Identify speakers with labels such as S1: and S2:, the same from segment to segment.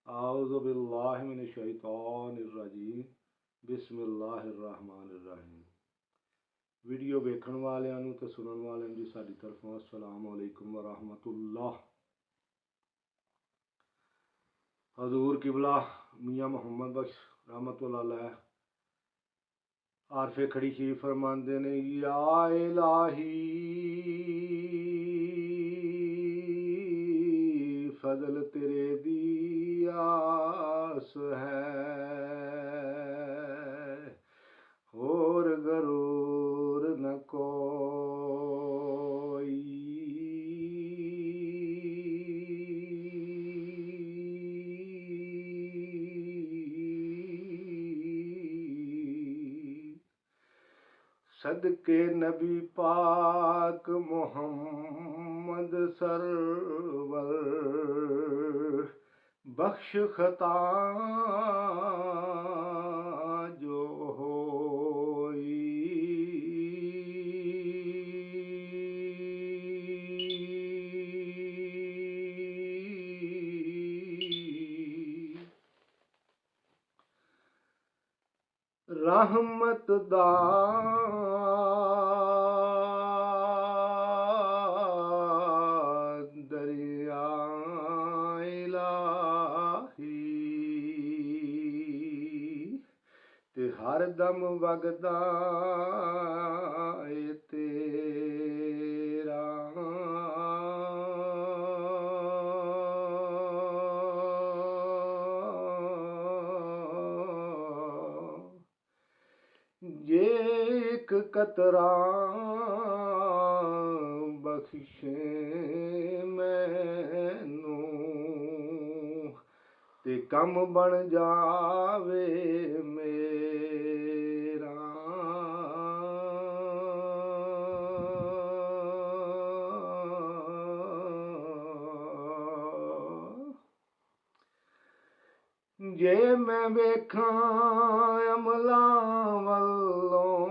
S1: आऊज़ु बिल्लाहि मिनश शैतानिर रजीम बिस्मिल्लाहिर्रहमानिर्रहीम। वीडियो वेखण वालियां नूं ते सुनन वालियां नूं जी साडी तरफों अस्सलाम वालेकुम व रहमतुल्लाह। हजूर किबला मियाँ मुहम्मद बख्श रहमतुल्लाह अलैह आरफे खड़ी शरीफ फरमाते ने, या इलाही फजल तेरे दी आस है, होर गरूर न कोई। सदके नबी पाक मोहम्मद सरवर बख्श खता जो होई। रहमत दा दरिया इलाही ते हर दम वगदा ए तेरा। जे एक कतरा बख्शे मैनू ते कम बन जावे मेरा। जे मैं वेखां अमलां वल्लों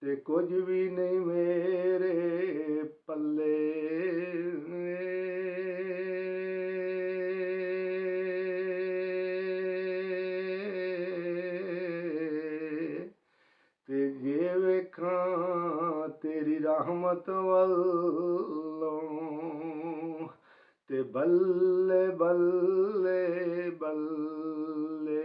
S1: ते कुछ भी नहीं मेरे पल्ले। ते जे वेखां तेरी रहमत वल्लों ते बल्ले बल्ले बल्ले।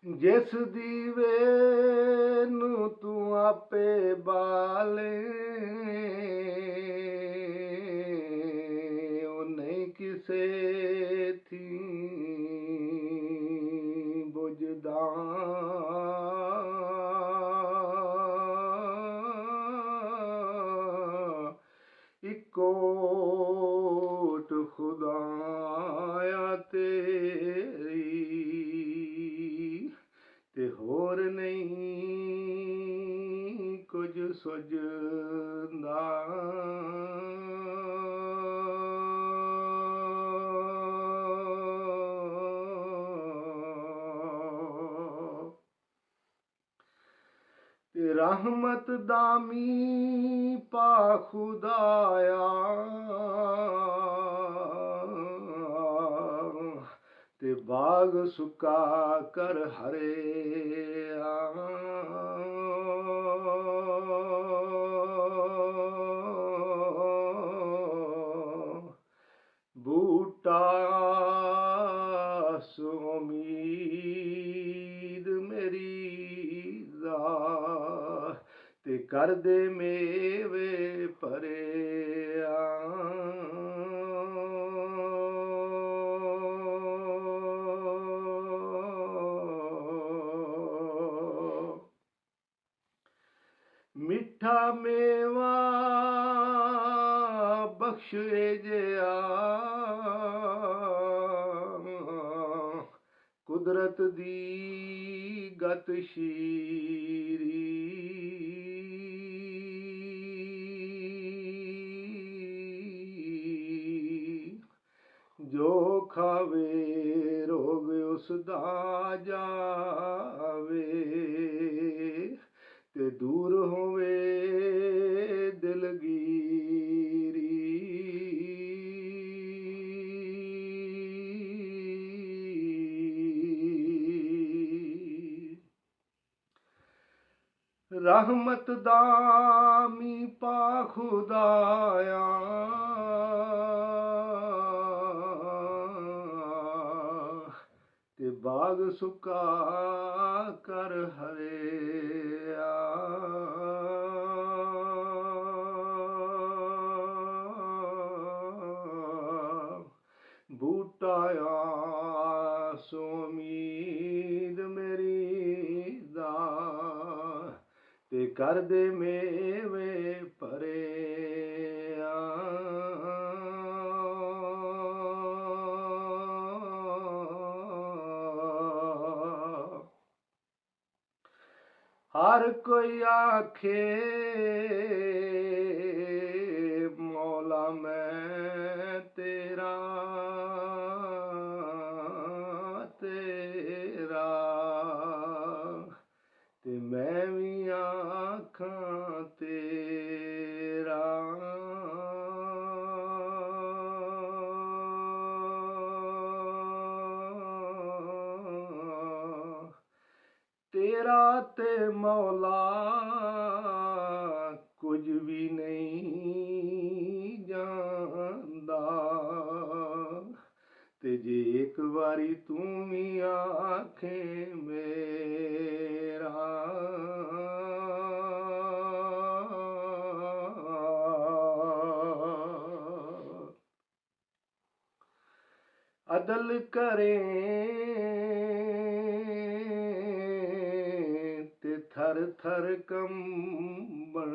S1: जिस दीवे नू तू आपे बाले ओ नहीं किसे थी बुझदा। इकोट खुदाया तेरी ते होर नहीं कुछ सुझदा। ते रहमत दामी पा खुदाया ते बाग सुका कर हरेया। बूटा उम्मीद मेरी दा ते कर दे मेवे भरेया। मिठा मेवा बख्श जिया कुदरत दी गत शीरी। ਖਾਵੇ ਰੋਗ ਉਸ ਦਾ ਜਾਵੇ ਤੇ ਦੂਰ ਹੋਵੇ ਦਿਲਗੀਰੀ। ਰਹਿਮਤ ਦਾ ਮੀਂਹ ਪਾ ਖੁਦਾਇਆ ਤੇ ਬਾਗ ਸੁੱਕਾ ਕਰ ਹਰਿਆ। ਬੂਟਾ ਆਸ ਉਮੀਦ ਮੇਰੀ ਦਾ ਤੇ ਕਰਦੇ ਮੇਵੇ ਭਰਿਆ। ਹਰ ਕੋਈ ਆਖੇ ਮੌਲਾ ਮੈਂ ਤੇਰਾ ਤੇ ਮੈਂ ਵੀ ਆਖਾਂ ਤੇਰਾ। ਤੇਰਾ ਤੇ ਮੌਲਾ ਕੁਝ ਵੀ ਨਹੀਂ ਜਾਣਦਾ ਤੇ ਜੇ ਇੱਕ ਵਾਰੀ ਤੂੰ ਵੀ ਆਖੇ ਮੇਰਾ ਅਦਲ ਕਰੇ ਤੇ ਥਰ ਥਰ ਕੰਬਣ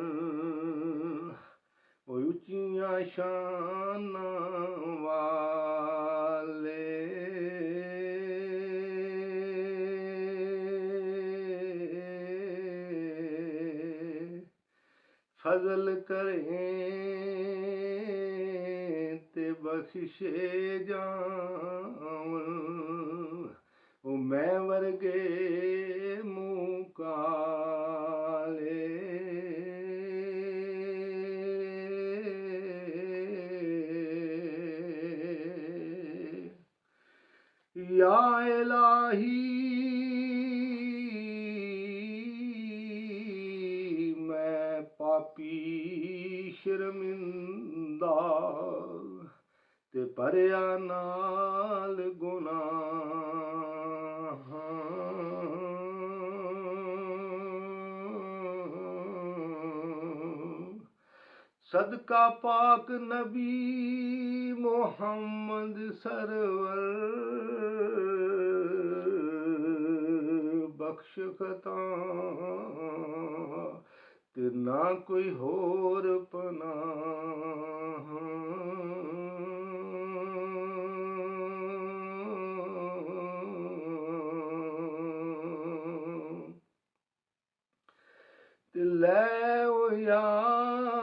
S1: ਉੱਚੀਆਂ ਸ਼ਾਨਾਂ ਵਾਲੇ ਫਜ਼ਲ ਕਰੇ ਤੇ ਬਖਸ਼ੇ ਜਾਵਣ ਉਹ ਮੈਂ ਵਰਗੇ ਮੂੰਹ ਕਾਲੇ। ਯਾ ਇਲਾਹੀ ਮੈਂ ਪਾਪੀ ਸ਼ਰਮਿੰਦਾ ਤੇ ਭਰਿਆ ਨਾਲ ਗੁਨਾਹ। ਸਦਕਾ ਪਾਕ ਨਬੀ ਮੁਹੰਮਦ ਸਰਵਰ ਬਖਸ਼ ਖਤਾ ਤੇ ਨਾ ਕੋਈ ਹੋਰ ਪਨਾਹ। ਤੇ ਲੈ ਉਹ ਯਾਰ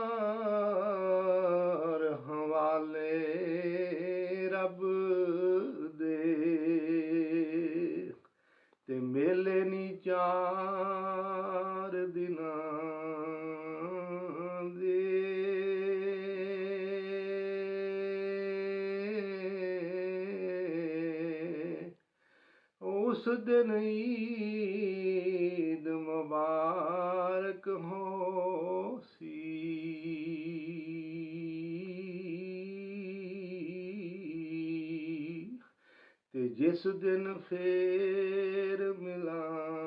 S1: ਹਵਾਲੇ ਰੱਬ ਦੇ ਤੇ ਮੇਲੇ ਨੀ 4 ਦਿਨਾਂ ਦੇ ਉਸ ਦਿਨ ਈਦ ਮੁਬਾਰਕ ਹੋਸੀ ਤੇ ਜਿਸ ਦਿਨ ਫੇਰ ਮਿਲਾਂ